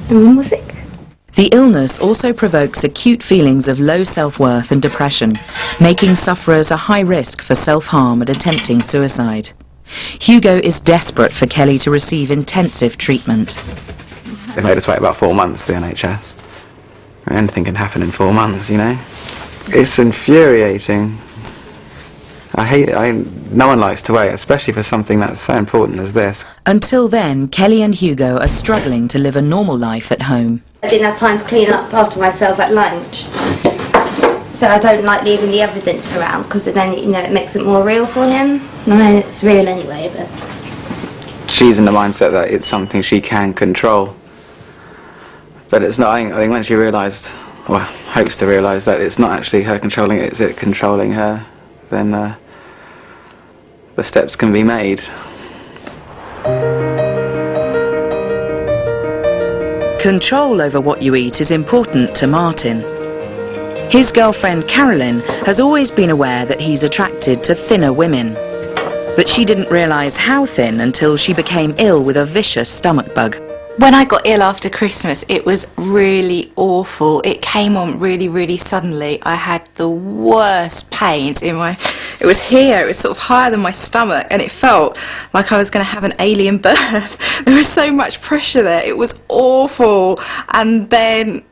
and we're sick. The illness also provokes acute feelings of low self-worth and depression, making sufferers a high risk for self-harm and attempting suicide. Hugo is desperate for Kelly to receive intensive treatment. They made us wait about 4 months, the NHS. Anything can happen in 4 months, you know. It's infuriating. No one likes to wait, especially for something that's so important as this. Until then, Kelly and Hugo are struggling to live a normal life at home. I didn't have time to clean up after myself at lunch. So I don't like leaving the evidence around, because then, you know, it makes it more real for him. I mean, it's real anyway, but... She's in the mindset that it's something she can control. But it's not. I think when she realised, or hopes to realise, that it's not actually her controlling it, it's it controlling her, then the steps can be made. Control over what you eat is important to Martin. His girlfriend Carolyn has always been aware that he's attracted to thinner women. But she didn't realise how thin until she became ill with a vicious stomach bug. When I got ill after Christmas, it was really awful. It came on really, really suddenly. I had the worst pains in my... It was here, it was sort of higher than my stomach, and it felt like I was going to have an alien birth. There was so much pressure there. It was awful. And then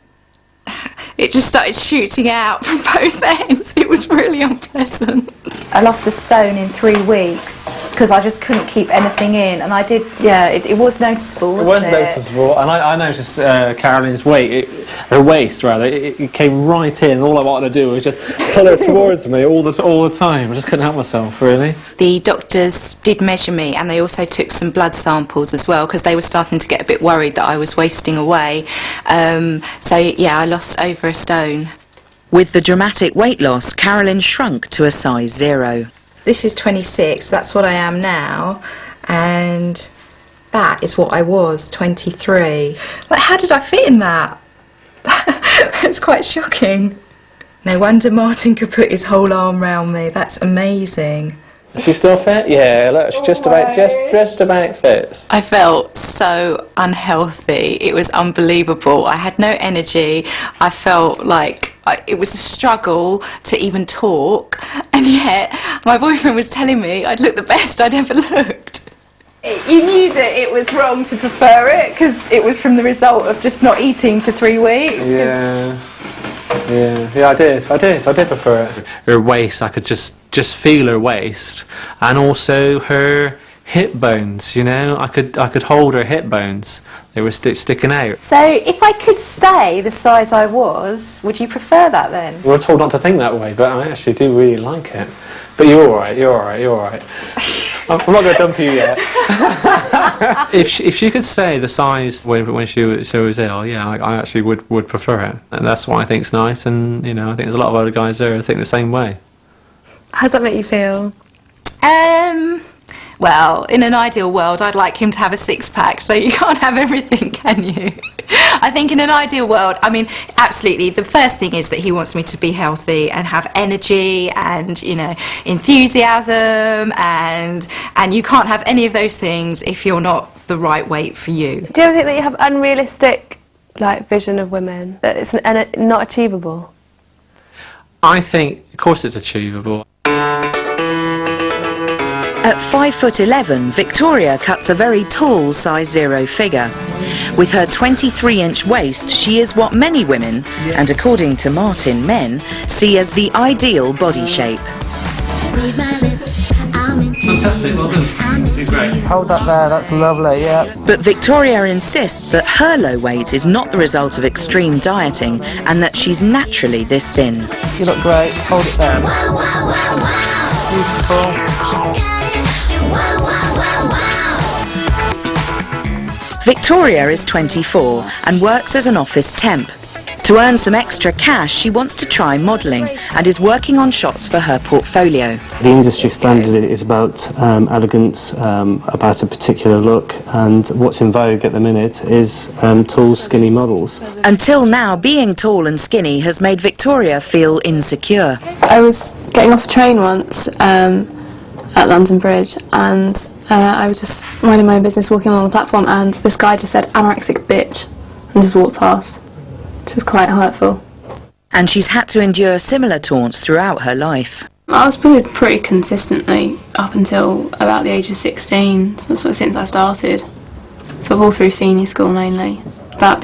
it just started shooting out from both ends. It was really unpleasant. I lost a stone in 3 weeks because I just couldn't keep anything in, and I did, yeah, it was noticeable, wasn't it? It was noticeable, and I noticed Carolyn's weight, her waist rather, it came right in, and all I wanted to do was just pull her towards me all the time. I just couldn't help myself, really. The doctors did measure me, and they also took some blood samples as well, because they were starting to get a bit worried that I was wasting away. So yeah, I lost over a stone. With the dramatic weight loss, Carolyn shrunk to a size 0. This is 26, that's what I am now, and that is what I was, 23. Like, how did I fit in that? That's quite shocking. No wonder Martin could put his whole arm round me, that's amazing. Is she still fit? Yeah, look, she just about fits. I felt so unhealthy, it was unbelievable. I had no energy, I felt like it was a struggle to even talk, and yet my boyfriend was telling me I'd look the best I'd ever looked. You knew that it was wrong to prefer it because it was from the result of just not eating for 3 weeks. Yeah, I did prefer it. Her waist, I could just feel her waist, and also her hip bones. You know, I could hold her hip bones. They were sticking out. So if I could stay the size I was, would you prefer that then? We were told not to think that way, but I actually do really like it. But you're all right. I'm not going to dump you yet. If she could stay the size when she was ill, yeah, I actually would prefer it. And that's what I think's nice, and you know, I think there's a lot of other guys there who think the same way. How does that make you feel? Well, in an ideal world, I'd like him to have a six-pack, so you can't have everything, can you? I think in an ideal world, I mean, absolutely, the first thing is that he wants me to be healthy and have energy and, you know, enthusiasm, and you can't have any of those things if you're not the right weight for you. Do you ever think that you have unrealistic, like, vision of women, that it's not achievable? I think, of course it's achievable. At 5'11", Victoria cuts a very tall size 0 figure. With her 23-inch waist, she is what many women, and according to Martin, men, see as the ideal body shape. Fantastic, well done. Too great. Hold that there, that's lovely, yeah. But Victoria insists that her low weight is not the result of extreme dieting, and that she's naturally this thin. You look great, hold it there. Beautiful. Victoria is 24 and works as an office temp. To earn some extra cash, she wants to try modelling and is working on shots for her portfolio. The industry standard is about elegance, about a particular look, and what's in vogue at the minute is tall, skinny models. Until now, being tall and skinny has made Victoria feel insecure. I was getting off a train once at London Bridge, and I was just minding my own business, walking along the platform, and this guy just said, "anorexic bitch." and just walked past, which is quite hurtful. And she's had to endure similar taunts throughout her life. I was bullied pretty consistently up until about the age of 16, so sort of since I started, sort of all through senior school mainly, about being